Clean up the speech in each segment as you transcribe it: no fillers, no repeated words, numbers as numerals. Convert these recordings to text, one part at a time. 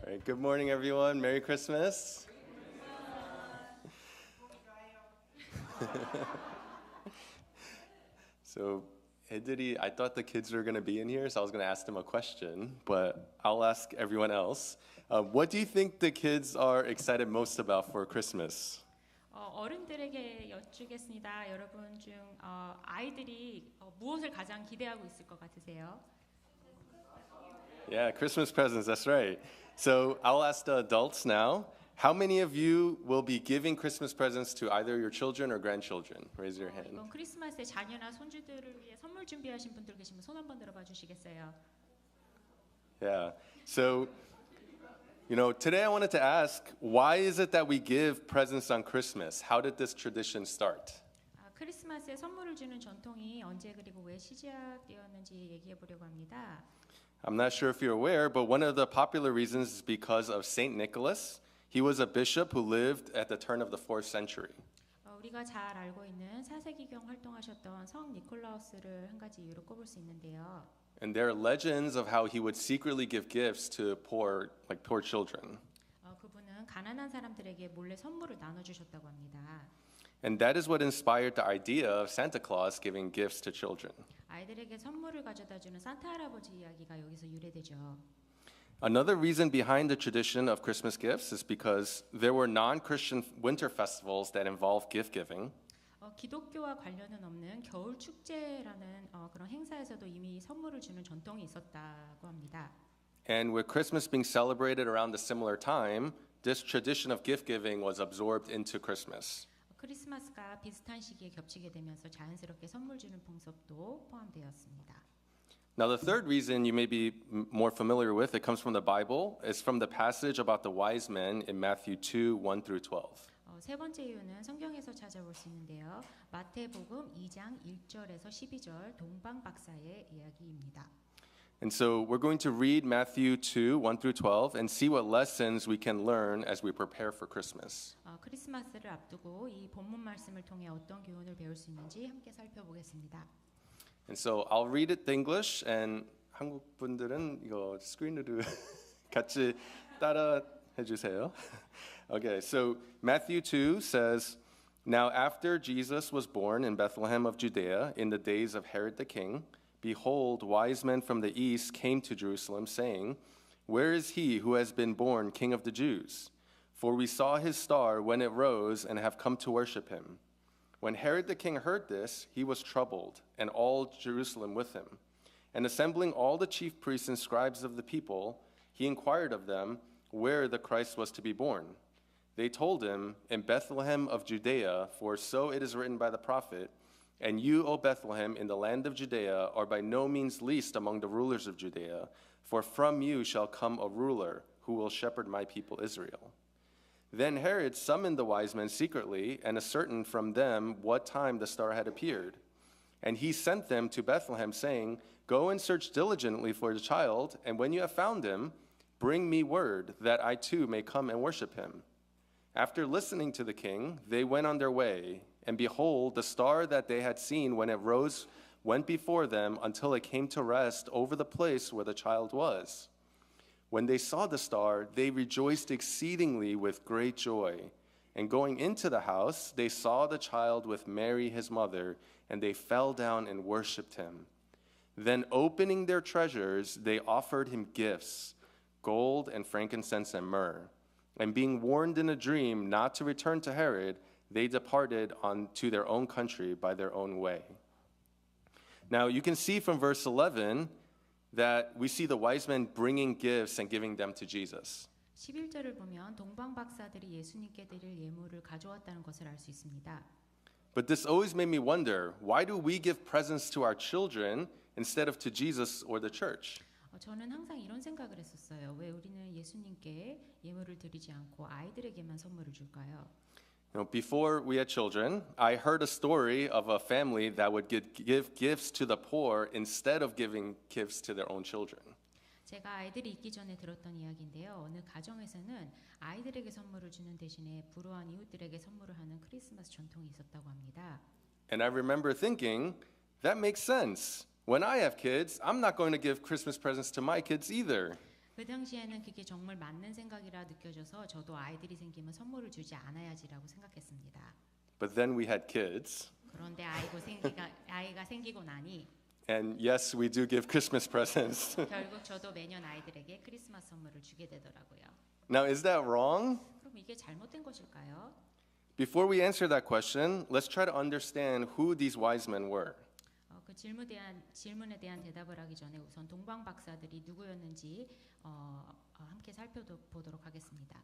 right, good morning, everyone. Merry Christmas. So, I thought the kids were going to be in here, so I was going to ask them a question, but I'll ask everyone else. What do you think the kids are excited most about for Christmas? 어른들에게 여쭙겠습니다. 여러분 중 아이들이 무엇을 가장 기대하고 있을 것 같으세요? Yeah, Christmas presents, that's right. So I'll ask the adults now. How many of you will be giving Christmas presents to either your children or grandchildren? Raise your hand. 이번 크리스마스에 자녀나 손주들을 위해 선물 준비하신 분들 계시면 손 한번 들어봐 주시겠어요? Yeah. So, today I wanted to ask, why is it that we give presents on Christmas? How did this tradition start? 크리스마스에 선물을 주는 전통이 언제 그리고 왜 시작되었는지 얘기해 보려고 합니다. I'm not sure if you're aware, but one of the popular reasons is because of Saint Nicholas. He was a bishop who lived at the turn of the 4th century. 우리가 잘 알고 있는 4세기경 활동하셨던 성 니콜라우스를 한 가지 이유로 꼽을 수 있는데요. And there are legends of how he would secretly give gifts to poor children. 그분은 가난한 사람들에게 몰래 선물을 나눠 주셨다고 합니다. And that is what inspired the idea of Santa Claus giving gifts to children. 아이들에게 선물을 가져다 주는 산타 할아버지 이야기가 여기서 유래되죠. Another reason behind the tradition of Christmas gifts is because there were non-Christian winter festivals that involved gift giving. 기독교와 관련은 없는 겨울 축제라는 그런 행사에서도 이미 선물을 주는 전통이 있었다고 합니다. And with Christmas being celebrated around a similar time, this tradition of gift giving was absorbed into Christmas. 크리스마스가 비슷한 시기에 겹치게 되면서 자연스럽게 선물 주는 풍습도 포함되었습니다. Now, the third reason you may be more familiar with, it comes from the Bible, is from the passage about the wise men in Matthew 2, 1 through 12. 세 번째 이유는 성경에서 찾아볼 수 있는데요. 마태복음 2장 1절에서 12절 동방 박사의 이야기입니다. And so we're going to read Matthew 2, 1 through 12 and see what lessons we can learn as we prepare for Christmas. 크리스마스를 앞두고 이 본문 말씀을 통해 어떤 교훈을 배울 수 있는지 함께 살펴보겠습니다. And so I'll read it in English, and 한국 분들은 이거 스크린으로 같이 따라 해주세요. Okay, so Matthew 2 says, Now after Jesus was born in Bethlehem of Judea in the days of Herod the king, behold, wise men from the east came to Jerusalem, saying, Where is he who has been born King of the Jews? For we saw his star when it rose and have come to worship him. When Herod the king heard this, he was troubled, and all Jerusalem with him. And assembling all the chief priests and scribes of the people, he inquired of them where the Christ was to be born. They told him, In Bethlehem of Judea, for so it is written by the prophet, And you, O Bethlehem, in the land of Judea, are by no means least among the rulers of Judea, for from you shall come a ruler who will shepherd my people Israel. Then Herod summoned the wise men secretly and ascertained from them what time the star had appeared. And he sent them to Bethlehem, saying, Go and search diligently for the child, and when you have found him, bring me word, that I too may come and worship him. After listening to the king, they went on their way, and behold, the star that they had seen when it rose went before them until it came to rest over the place where the child was. When they saw the star, they rejoiced exceedingly with great joy. And going into the house, they saw the child with Mary his mother, and they fell down and worshipped him. Then opening their treasures, they offered him gifts, gold and frankincense and myrrh. And being warned in a dream not to return to Herod, they departed on to their own country by their own way. Now you can see from verse 11 that we see the wise men bringing gifts and giving them to Jesus. 11절을 보면 동방 박사들이 예수님께 드릴 예물을 가져왔다는 것을 알 수 있습니다. But this always made me wonder, why do we give presents to our children instead of to Jesus or the church? 저는 항상 이런 생각을 했었어요. 왜 우리는 예수님께 예물을 드리지 않고 아이들에게만 선물을 줄까요? Before we had children, I heard a story of a family that would give gifts to the poor instead of giving gifts to their own children. 제가 아이들이 있기 전에 들었던 이야기인데요. 어느 가정에서는 아이들에게 선물을 주는 대신에 불우한 이웃들에게 선물을 하는 크리스마스 전통이 있었다고 합니다. And I remember thinking, that makes sense. When I have kids, I'm not going to give Christmas presents to my kids either. 그 당시에는 그게 정말 맞는 생각이라 느껴져서 저도 아이들이 생기면 선물을 주지 않아야지라고 생각했습니다. But then we had kids. 그런데 아이가 생기고 나니 And yes, we do give Christmas presents. 결국 저도 매년 아이들에게 크리스마스 선물을 주게 되더라고요. Now, is that wrong? 그럼 이게 잘못된 것일까요? Before we answer that question, let's try to understand who these wise men were. 그 질문에 대한 대답을 하기 전에 우선 동방 박사들이 누구였는지 함께 살펴보도록 하겠습니다.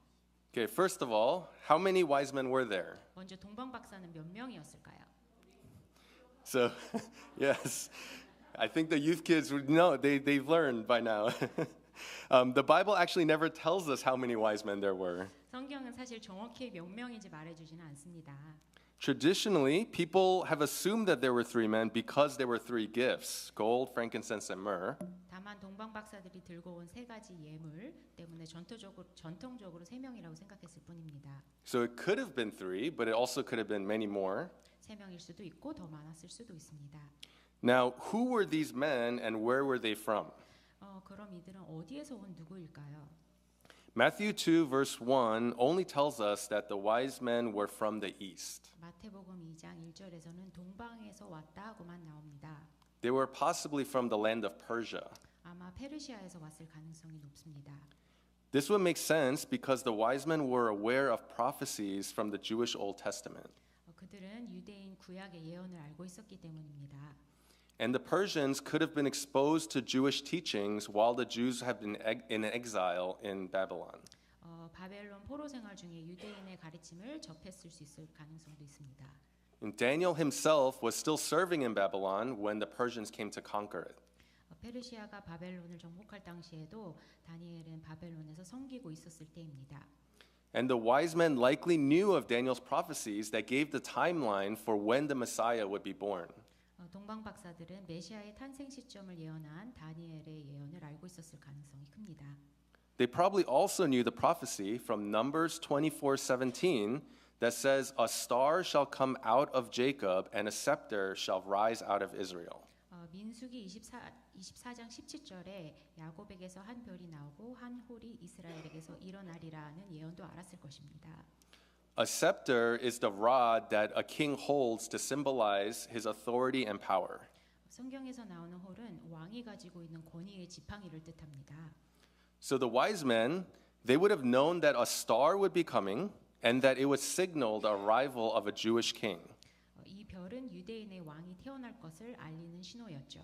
Okay, first of all, how many wise men were there? 먼저 동방 박사는 몇 명이었을까요? So, yes, I think the youth kids would know, they've learned by now. The Bible actually never tells us how many wise men there were. 성경은 사실 정확히 몇 명인지 말해주지는 않습니다. Traditionally, people have assumed that there were three men because there were three gifts, gold, frankincense, and myrrh. 다만 동방 박사들이 들고 온 세 가지 예물 때문에 전통적으로 세 명이라고 생각했을 뿐입니다. So it could have been three, but it also could have been many more. 세 명일 수도 있고 더 많았을 수도 있습니다. Now, who were these men and where were they from? 그럼 이들은 어디에서 온 누구일까요? Matthew 2, verse 1 only tells us that the wise men were from the east. 마태복음 2장 1절에서는 동방에서 왔다고만 나옵니다. They were possibly from the land of Persia. 아마 페르시아에서 왔을 가능성이 높습니다. This would make sense because the wise men were aware of prophecies from the Jewish Old Testament. 그들은 유대인 구약의 예언을 알고 있었기 때문입니다. And the Persians could have been exposed to Jewish teachings while the Jews had been in exile in Babylon. 바벨론 포로 생활 중에 유대인의 가르침을 접했을 수 있을 가능성도 있습니다. And Daniel himself was still serving in Babylon when the Persians came to conquer it. 페르시아가 바벨론을 정복할 당시에도 다니엘은 바벨론에서 섬기고 있었을 때입니다. And the wise men likely knew of Daniel's prophecies that gave the timeline for when the Messiah would be born. 동방 박사들은 메시아의 탄생 시점을 예언한 다니엘의 예언을 알고 있었을 가능성이 큽니다. They probably also knew the prophecy from Numbers 24:17 that says, "A star shall come out of Jacob and a scepter shall rise out of Israel." 민수기 24장 17절에 야곱에게서 한 별이 나오고 한 홀이 이스라엘에게서 일어나리라는 예언도 알았을 것입니다. A scepter is the rod that a king holds to symbolize his authority and power. 성경에서 나오는 홀은 왕이 가지고 있는 권위의 지팡이를 뜻합니다. So the wise men, they would have known that a star would be coming and that it would signal the arrival of a Jewish king. 이 별은 유대인의 왕이 태어날 것을 알리는 신호였죠.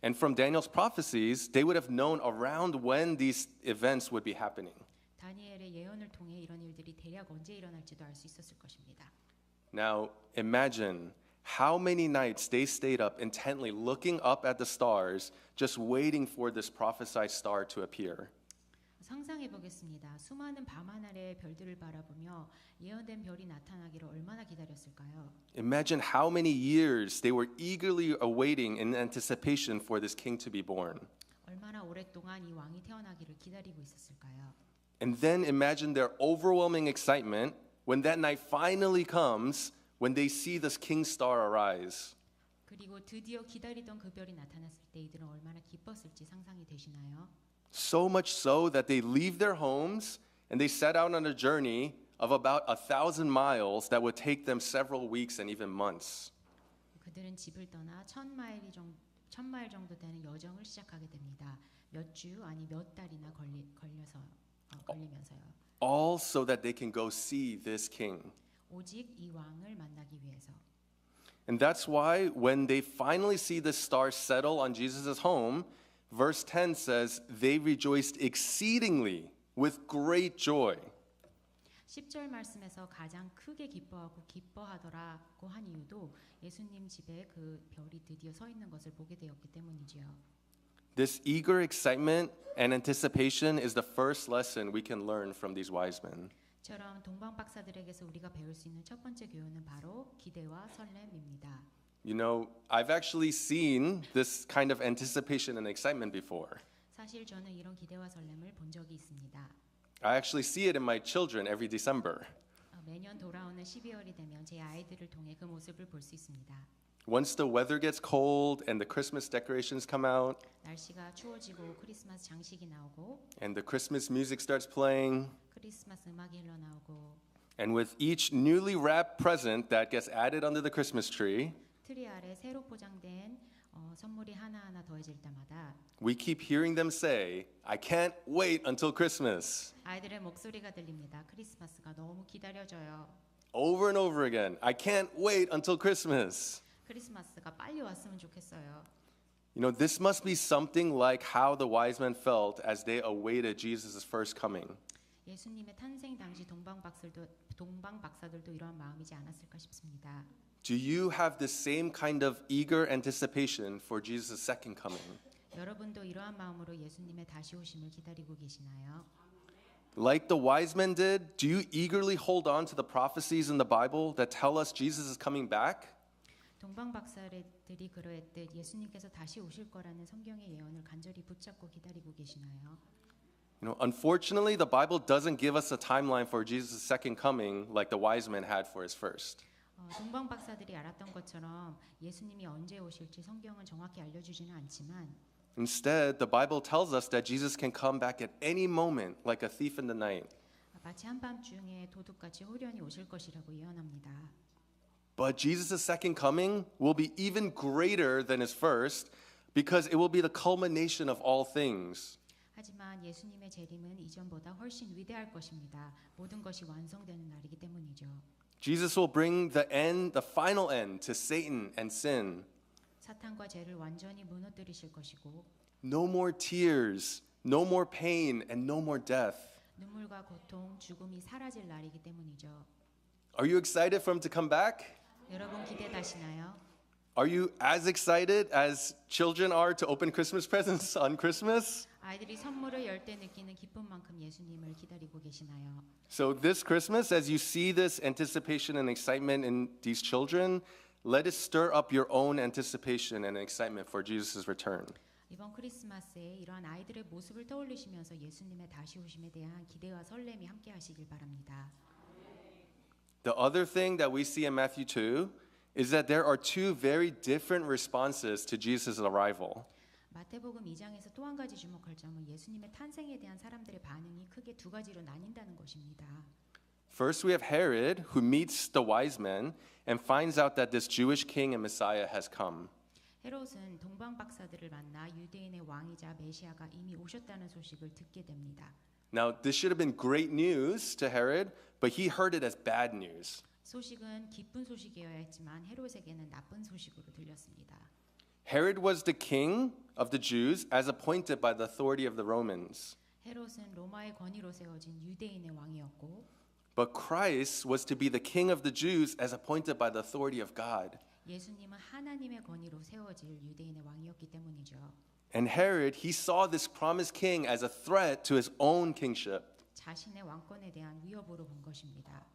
And from Daniel's prophecies, they would have known around when these events would be happening. 다니엘의 예언을 통해 이런 일들이 대략 언제 일어날지도 알 수 있었을 것입니다. Now, imagine how many nights they stayed up intently looking up at the stars, just waiting for this prophesied star to appear. 상상해 보겠습니다. 수많은 밤하늘의 별들을 바라보며 예언된 별이 나타나기를 얼마나 기다렸을까요? Imagine how many years they were eagerly awaiting in anticipation for this king to be born. 얼마나 오랫동안 이 왕이 태어나기를 기다리고 있었을까요? And then imagine their overwhelming excitement when that night finally comes, when they see this king star arise. 그리고 드디어 기다리던 그 별이 나타났을 때 이들은 얼마나 기뻤을지 상상이 되시나요? So much so that they leave their homes and they set out on a journey of about 1,000 miles that would take them several weeks and even months. 그들은 집을 떠나 1,000마일 정도 되는 여정을 시작하게 됩니다. 몇 주 아니 몇 달이나 걸리면서요. All so that they can go see this king. 오직 이 왕을 만나기 위해서. And that's why when they finally see the star settle on Jesus' home, verse 10 says, they rejoiced exceedingly with great joy. 10절 말씀에서 가장 크게 기뻐하더라고 한 이유도 예수님 집에 그 별이 드디어 서 있는 것을 보게 되었기 때문이지요. This eager excitement and anticipation is the first lesson we can learn from these wise men. 처럼 동방 박사들에게서 우리가 배울 수 있는 첫 번째 교훈은 바로 기대와 설렘입니다. You know, I've actually seen this kind of anticipation and excitement before. 사실 저는 이런 기대와 설렘을 본 적이 있습니다. I actually see it in my children every December. 매년 돌아오는 12월이 되면 제 아이들을 통해 그 모습을 볼 수 있습니다. Once the weather gets cold and the Christmas decorations come out 날씨가 추워지고 크리스마스 장식이 나오고 and the Christmas music starts playing, 크리스마스 음악이 흘러나오고 and with each newly wrapped present that gets added under the Christmas tree, 트리 아래 새로 포장된 선물이 하나하나 더해질 때마다 we keep hearing them say, I can't wait until Christmas. 아이들의 목소리가 들립니다. 크리스마스가 너무 기다려져요. Over and over again, I can't wait until Christmas. 크리스마스가 빨리 왔으면 좋겠어요. You know, this must be something like how the wise men felt as they awaited Jesus' first coming. 예수님의 탄생 당시 동방박사들도 이러한 마음이지 않았을까 싶습니다. Do you have the same kind of eager anticipation for Jesus' second coming? 여러분도 이러한 마음으로 예수님의 다시 오심을 기다리고 계시나요? Like the wise men did, do you eagerly hold on to the prophecies in the Bible that tell us Jesus is coming back? 동방박사들이 그러했듯 예수님께서 다시 오실 거라는 성경의 예언을 간절히 붙잡고 기다리고 계시나요? You know, unfortunately, the Bible doesn't give us a timeline for Jesus' second coming like the wise men had for his first. 동방박사들이 알았던 것처럼 예수님이 언제 오실지 성경은 정확히 알려주지는 않지만 Instead, the Bible tells us that Jesus can come back at any moment like a thief in the night. 마치 한밤중에 도둑같이 호련히 오실 것이라고 예언합니다. But Jesus' second coming will be even greater than his first because it will be the culmination of all things. 하지만 예수님의 재림은 이전보다 훨씬 위대할 것입니다. 모든 것이 완성되는 날이기 때문이죠. Jesus will bring the end, the final end to Satan and sin. 사탄과 죄를 완전히 무너뜨리실 것이고 No more tears, no more pain, and no more death. 눈물과 고통, 죽음이 사라질 날이기 때문이죠. Are you excited for him to come back? 여러분 기대되시나요? Are you as excited as children are to open Christmas presents on Christmas? 아이들이 선물을 열 때 느끼는 기쁨만큼 예수님을 기다리고 계시나요? So this Christmas, as you see this anticipation and excitement in these children, let it stir up your own anticipation and excitement for Jesus' return. 이번 크리스마스에 이러한 아이들의 모습을 떠올리시면서 예수님의 다시 오심에 대한 기대와 설렘이 함께 하시길 바랍니다. The other thing that we see in Matthew 2 is that there are two very different responses to Jesus' arrival. 마태복음 2장에서 또 한 가지 주목할 점은 예수님의 탄생에 대한 사람들의 반응이 크게 두 가지로 나뉜다는 것입니다. First, we have Herod, who meets the wise men and finds out that this Jewish king and Messiah has come. 헤롯은 동방박사들을 만나 유대인의 왕이자 메시아가 이미 오셨다는 소식을 듣게 됩니다. Now, this should have been great news to Herod, but he heard it as bad news. 소식은 기쁜 소식이어야 했지만 헤롯에게는 나쁜 소식으로 들렸습니다. Herod was the king of the Jews as appointed by the authority of the Romans. 헤롯은 로마의 권위로 세워진 유대인의 왕이었고 But Christ was to be the king of the Jews as appointed by the authority of God. 예수님은 하나님의 권위로 세워질 유대인의 왕이었기 때문이죠. And Herod, he saw this promised king as a threat to his own kingship. 자신의 왕권에 대한 위협으로 본 것입니다.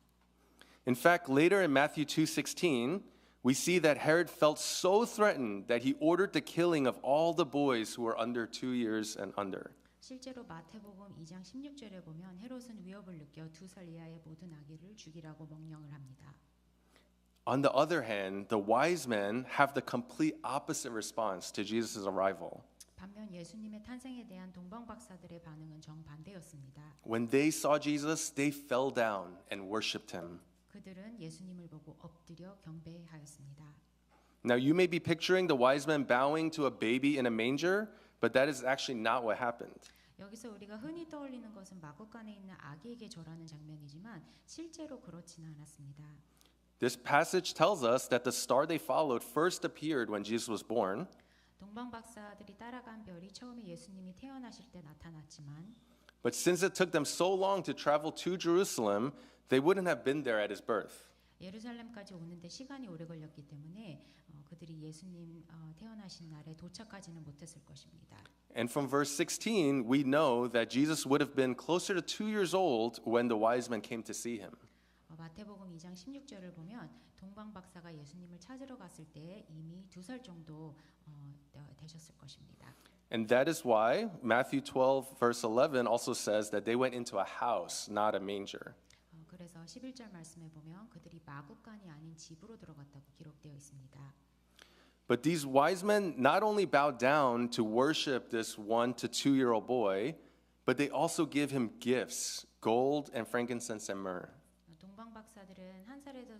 In fact, later in Matthew 2:16, we see that Herod felt so threatened that he ordered the killing of all the boys who were under 2 years and under. 실제로 마태복음 2장 16절에 보면 헤롯은 위협을 느껴 2살 이하의 모든 아기를 죽이라고 명령을 합니다. On the other hand, the wise men have the complete opposite response to Jesus' arrival. 반면 예수님의 탄생에 대한 동방박사들의 반응은 정반대였습니다. When they saw Jesus, they fell down and worshipped him. 그들은 예수님을 보고 엎드려 경배하였습니다. Now, you may be picturing the wise men bowing to a baby in a manger, but that is actually not what happened. 여기서 우리가 흔히 떠올리는 것은 마구간에 있는 아기에게 절하는 장면이지만 실제로 그렇지는 않았습니다. This passage tells us that the star they followed first appeared when Jesus was born, 동방박사들이 따라간 별이 처음에 예수님이 태어나실 때 나타났지만 but since it took them so long to travel to Jerusalem, they wouldn't have been there at his birth. 예루살렘까지 오는데 시간이 오래 걸렸기 때문에 그들이 예수님 태어나신 날에 도착하지는 못했을 것입니다. And from verse 16, we know that Jesus would have been closer to 2 years old when the wise men came to see him. 마태복음 2장 16절을 보면 동방박사가 예수님을 찾으러 갔을 때 이미 2살 정도 되셨을 것입니다. And that is why Matthew 12, verse 11 also says that they went into a house, not a manger. 그래서 11절 말씀에 보면 그들이 마구간이 아닌 집으로 들어갔다고 기록되어 있습니다. But these wise men not only bow down to worship this 1 to 2 year old boy, but they also give him gifts, gold and frankincense and myrrh. 동방 박사들은 1살에서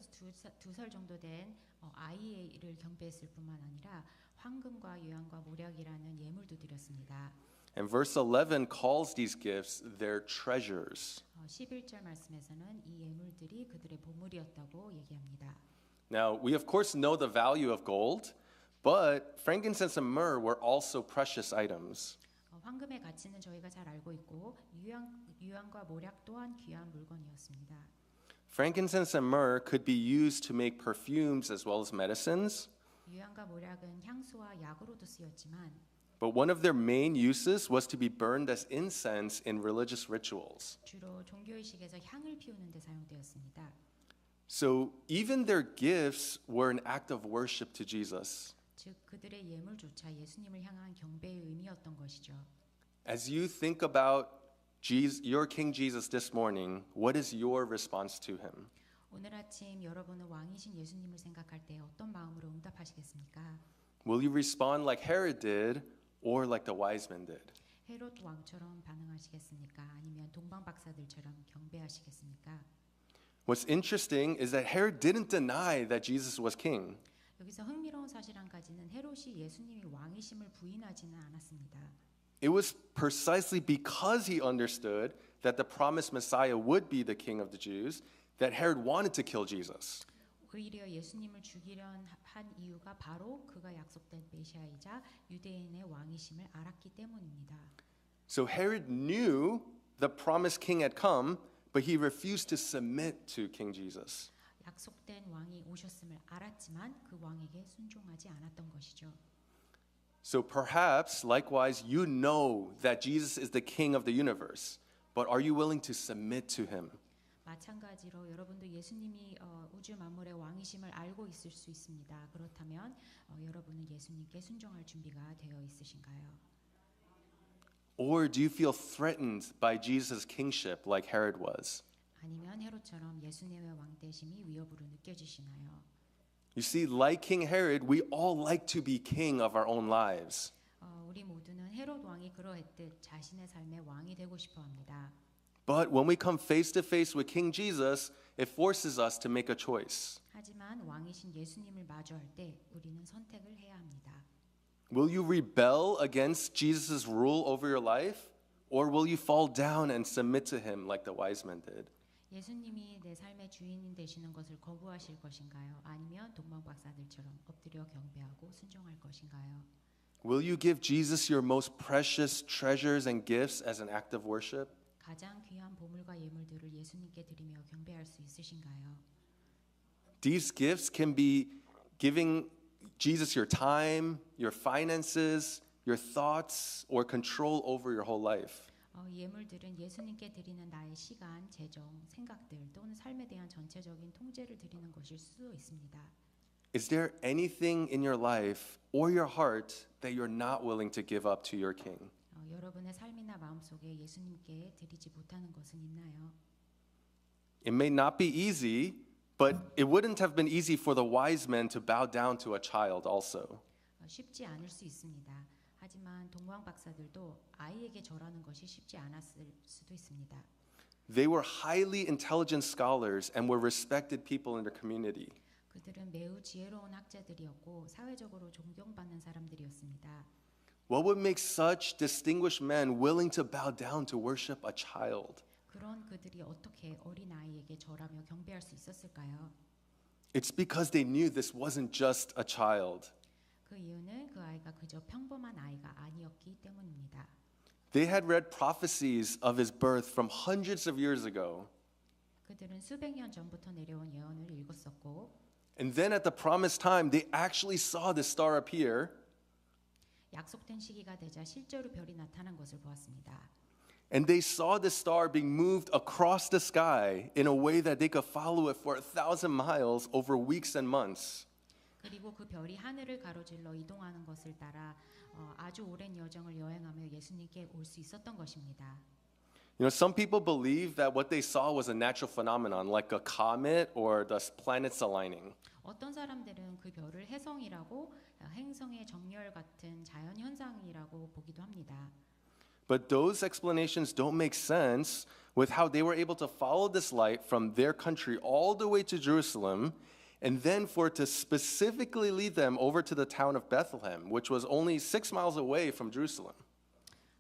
2살 정도 된 아이를 경배했을 뿐만 아니라 황금과 유향과 모략이라는 예물도 드렸습니다. And verse 11 calls these gifts their treasures. 11절 말씀에서는 이 예물들이 그들의 보물이었다고 얘기합니다. Now, we of course know the value of gold, but frankincense and myrrh were also precious items. 황금의 가치는 저희가 잘 알고 있고 유향과 모략 또한 귀한 물건이었습니다. Frankincense and myrrh could be used to make perfumes as well as medicines, 유향과 모략은 향수와 약으로도 쓰였지만 but one of their main uses was to be burned as incense in religious rituals. 주로 종교의식에서 향을 피우는 데 사용되었습니다. So even their gifts were an act of worship to Jesus. 즉 그들의 예물조차 예수님을 향한 경배의 의미였던 것이죠. As you think about your King Jesus this morning, what is your response to him? 오늘 아침 여러분은 왕이신 예수님을 생각할 때 어떤 마음으로 응답하시겠습니까? Will you respond like Herod did or like the wise men did? 헤롯 왕처럼 반응하시겠습니까? 아니면 동방 박사들처럼 경배하시겠습니까? What's interesting is that Herod didn't deny that Jesus was king. 여기서 흥미로운 사실 한 가지는 헤롯이 예수님이 왕이심을 부인하지는 않았습니다. It was precisely because he understood that the promised Messiah would be the king of the Jews that Herod wanted to kill Jesus. 오히려 예수님을 죽이려 한 이유가 바로 그가 약속된 메시아이자 유대인의 왕이심을 알았기 때문입니다. So Herod knew the promised king had come, but he refused to submit to King Jesus. 약속된 왕이 오셨음을 알았지만 그 왕에게 순종하지 않았던 것이죠. So perhaps, likewise, you know that Jesus is the king of the universe, but are you willing to submit to him? 마찬가지로 여러분도 예수님이 우주 만물의 왕이심을 알고 있을 수 있습니다. 그렇다면 여러분은 예수님께 순종할 준비가 되어 있으신가요? Or do you feel threatened by Jesus' kingship like Herod was? 아니면 헤롯처럼 예수님의 왕되심이 위협으로 느껴지시나요? You see, like King Herod, we all like to be king of our own lives. 우리 모두는 헤롯 왕이 그러했듯 자신의 삶의 왕이 되고 싶어 합니다. But when we come face to face with King Jesus, it forces us to make a choice. 하지만 왕이신 예수님을 마주할 때 우리는 선택을 해야 합니다. Will you rebel against Jesus' rule over your life? Or will you fall down and submit to him like the wise men did? 예수님이 내 삶의 주인이 되시는 것을 거부하실 것인가요? 아니면 동방 박사들처럼 엎드려 경배하고 순종할 것인가요? Will you give Jesus your most precious treasures and gifts as an act of worship? 가장 귀한 보물과 예물들을 예수님께 드리며 경배할 수 있으신가요? These gifts can be giving Jesus your time, your finances, your thoughts, or control over your whole life. 예물들은 예수님께 드리는 나의 시간, 재정, 생각들 또는 삶에 대한 전체적인 통제를 드리는 것일 수도 있습니다. Is there anything in your life or your heart that you're not willing to give up to your king? 여러분의 삶이나 마음속에 예수님께 드리지 못하는 것은 있나요? It may not be easy, but it wouldn't have been easy for the wise men to bow down to a child also. 쉽지 않을 수 있습니다. 하지만 동방 박사들도 아이에게 절하는 것이 쉽지 않았을 수도 있습니다. They were highly intelligent scholars and were respected people in their community. 그들은 매우 지혜로운 학자들이었고 사회적으로 존경받는 사람들이었습니다. What would make such distinguished men willing to bow down to worship a child? 그런 그들이 어떻게 어린 아이에게 절하며 경배할 수 있었을까요? It's because they knew this wasn't just a child. 그 이유는 그 아이가 그저 평범한 아이가 아니었기 때문입니다. They had read prophecies of his birth from hundreds of years ago. 그들은 수백 년 전부터 내려온 예언을 읽었었고 And then at the promised time, they actually saw the star appear. 약속된 시기가 되자 실제로 별이 나타난 것을 보았습니다. And they saw the star being moved across the sky in a way that they could follow it for 1,000 miles over weeks and months. 그리고 그 별이 하늘을 가로질러 이동하는 것을 따라 아주 오랜 여정을 여행하며 예수님께 올 수 있었던 것입니다. You know, some people believe that what they saw was a natural phenomenon, like a comet or the planets aligning. 어떤 사람들은 그 별을 혜성이라고 행성의 정렬 같은 자연 현상이라고 보기도 합니다. But those explanations don't make sense with how they were able to follow this light from their country all the way to Jerusalem, and then for it to specifically lead them over to the town of Bethlehem, which was only 6 miles away from Jerusalem.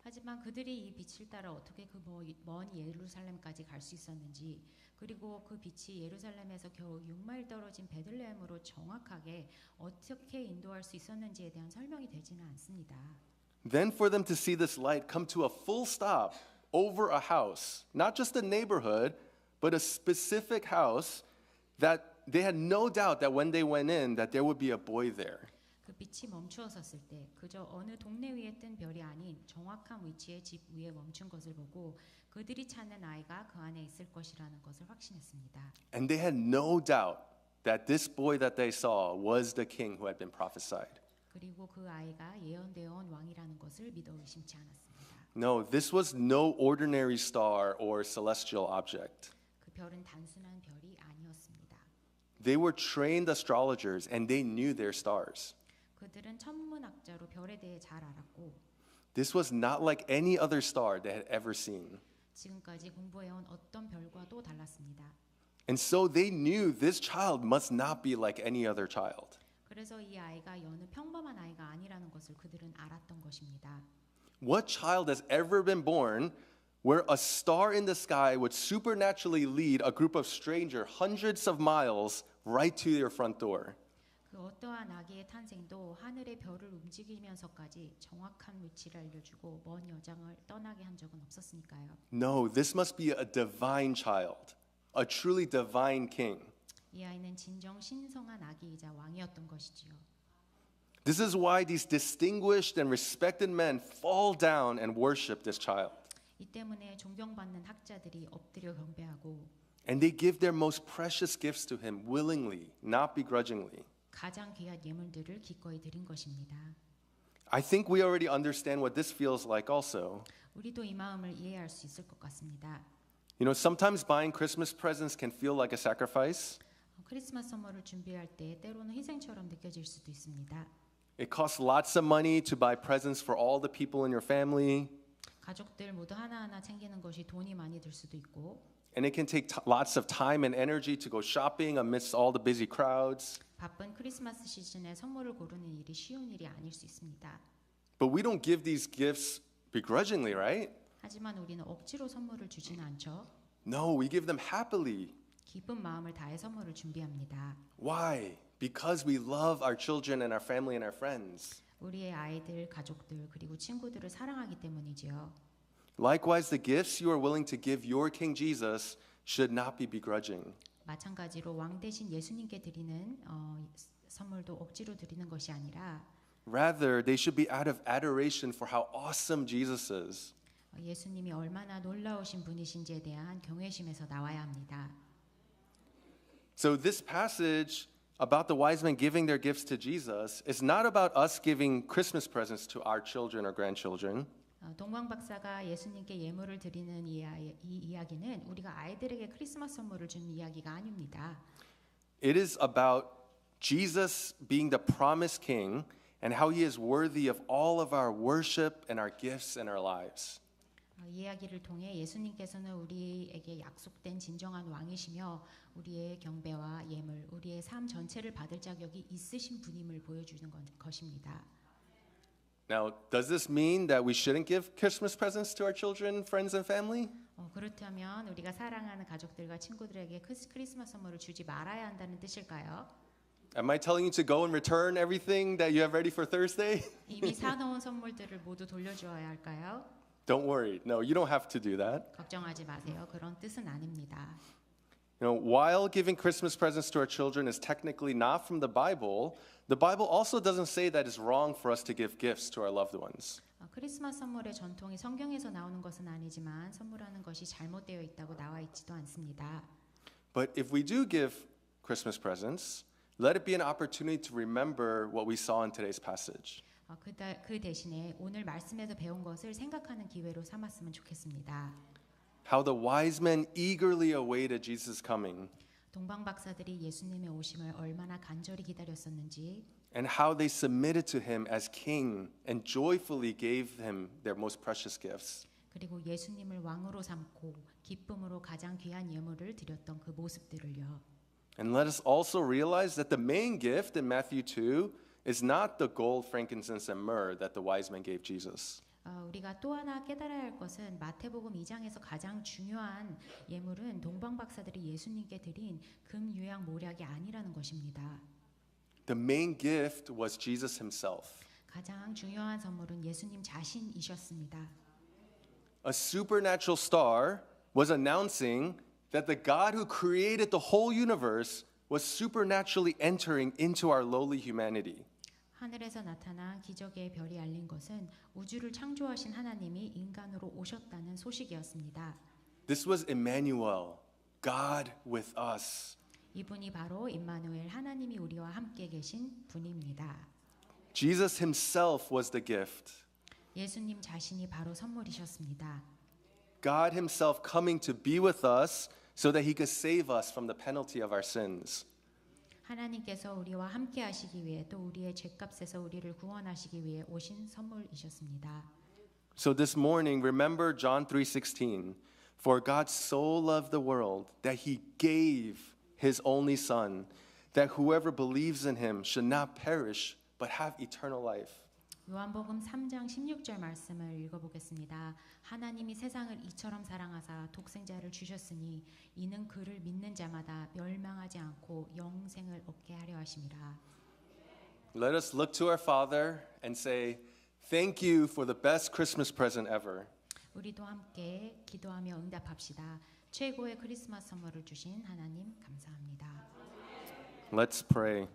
하지만 그들이 이 빛을 따라 어떻게 그 먼 예루살렘까지 갈 수 있었는지, 그리고 그 빛이 예루살렘에서 겨우 6마일 떨어진 베들레헴으로 정확하게 어떻게 인도할 수 있었는지에 대한 설명이 되지는 않습니다. Then for them to see this light come to a full stop over a house, not just a neighborhood, but a specific house that they had no doubt that when they went in that there would be a boy there. 그 빛이 멈추었을 때 그저 어느 동네 위에 뜬 별이 아닌 정확한 위치의 집 위에 멈춘 것을 보고 그들이 찾는 아이가 그 안에 있을 것이라는 것을 확신했습니다. And they had no doubt that this boy that they saw was the king who had been prophesied. 그리고 그 아이가 예언되어 온 왕이라는 것을 믿어 의심치 않았습니다. No, this was no ordinary star or celestial object. 그 별은 단순한 별이 아니었습니다. They were trained astrologers and they knew their stars. 그들은 천문학자로 별에 대해 잘 알았고 This was not like any other star they had ever seen. 지금까지 공부해온 어떤 별과도 달랐습니다. And so they knew this child must not be like any other child. 그래서 이 아이가 여느 평범한 아이가 아니라는 것을 그들은 알았던 것입니다. What child has ever been born where a star in the sky would supernaturally lead a group of strangers hundreds of miles right to your front door? 그 어떠한 아기의 탄생도 하늘의 별을 움직이면서까지 정확한 위치를 알려주고 먼 여정을 떠나게 한 적은 없었으니까요. No, this must be a divine child, a truly divine king. 이 아이는 진정 신성한 아기이자 왕이었던 것이지요. This is why these distinguished and respected men fall down and worship this child. 이 때문에 존경받는 학자들이 엎드려 경배하고 And they give their most precious gifts to him willingly, not begrudgingly. 가장 귀한 예물들을 기꺼이 드린 것입니다. I think we already understand what this feels like also. 우리도 이 마음을 이해할 수 있을 것 같습니다. You know, sometimes buying Christmas presents can feel like a sacrifice. 크리스마스 선물을 준비할 때 때로는 희생처럼 느껴질 수도 있습니다. It costs lots of money to buy presents for all the people in your family. 가족들 모두 하나하나 챙기는 것이 돈이 많이 들 수도 있고 And it can take lots of time and energy to go shopping amidst all the busy crowds. 바쁜 크리스마스 시즌에 선물을 고르는 일이 쉬운 일이 아닐 수 있습니다. But we don't give these gifts begrudgingly, right? 하지만 우리는 억지로 선물을 주지는 않죠. No, we give them happily. 기쁜 마음을 다해 선물을 준비합니다. Why? Because we love our children and our family and our friends. 우리의 아이들, 가족들, 그리고 친구들을 사랑하기 때문이지요. Likewise, the gifts you are willing to give your King Jesus should not be begrudging. 마찬가지로 왕 대신 예수님께 드리는 선물도 억지로 드리는 것이 아니라 Rather, they should be out of adoration for how awesome Jesus is. 예수님이 얼마나 놀라우신 분이신지에 대한 경외심에서 나와야 합니다. So this passage about the wise men giving their gifts to Jesus is not about us giving Christmas presents to our children or grandchildren. 동광 박사가 예수님께 예물을 드리는 이 이야기는 우리가 아이들에게 크리스마스 선물을 주는 이야기가 아닙니다. It is about Jesus being the promised king and how he is worthy of all of our worship and our gifts and our lives. 이 이야기를 통해 예수님께서는 우리에게 약속된 진정한 왕이시며 우리의 경배와 예물, 우리의 삶 전체를 받을 자격이 있으신 분임을 보여주는 것입니다. Now, does this mean that we shouldn't give Christmas presents to our children, friends, and family? 그렇다면 우리가 사랑하는 가족들과 친구들에게 크리스마스 선물을 주지 말아야 한다는 뜻일까요? Am I telling you to go and return everything that you have ready for Thursday? 이미 사놓은 선물들을 모두 돌려주어야 할까요? Don't worry. No, you don't have to do that. 걱정하지 마세요. 그런 뜻은 아닙니다. You know, while giving Christmas presents to our children is technically not from the Bible also doesn't say that it's wrong for us to give gifts to our loved ones. 크리스마스 선물의 전통이 성경에서 나오는 것은 아니지만 선물하는 것이 잘못되어 있다고 나와 있지도 않습니다. But if we do give Christmas presents, let it be an opportunity to remember what we saw in today's passage. 그 대신에 오늘 말씀에서 배운 것을 생각하는 기회로 삼았으면 좋겠습니다. how the wise men eagerly awaited Jesus' coming, 동방 박사들이 예수님의 오심을 얼마나 간절히 기다렸었는지, and how they submitted to him as king and joyfully gave him their most precious gifts. 그리고 예수님을 왕으로 삼고 기쁨으로 가장 귀한 예물을 드렸던 그 모습들을요. And let us also realize that the main gift in Matthew 2 is not the gold, frankincense, and myrrh that the wise men gave Jesus. 우리가 또 하나 깨달아야 할 것은 마태복음 2장에서 가장 중요한 예물은 동방 박사들이 예수님께 드린 금, 유향, 모략이 아니라는 것입니다. The main gift was Jesus himself. 가장 중요한 선물은 예수님 자신이셨습니다. A supernatural star was announcing that the God who created the whole universe was supernaturally entering into our lowly humanity. 하늘에서 나타난 기적의 별이 알린 것은 우주를 창조하신 하나님이 인간으로 오셨다는 소식이었습니다. This was Emmanuel, God with us. 이분이 바로 임마누엘 하나님이 우리와 함께 계신 분입니다. Jesus himself was the gift. 예수님 자신이 바로 선물이셨습니다. God himself coming to be with us so that he could save us from the penalty of our sins. 하나님께서 우리와 함께 하시기 위해 또 우리의 죄값에서 우리를 구원하시기 위해 오신 선물이셨습니다. So this morning remember John 3:16. For God so loved the world that he gave his only son that whoever believes in him should not perish but have eternal life. 요한복음 3장 16절 말씀을 읽어보겠습니다. 하나님이 세상을 이처럼 사랑하사 독생자를 주셨으니 이는 그를 믿는 자마다 멸망하지 않고 영생을 얻게 하려 하심이라. Let us look to our Father and say, thank you for the best Christmas present ever. 우리도 함께 기도하며 응답합시다. 최고의 크리스마스 선물을 주신 하나님 감사합니다. Let's pray.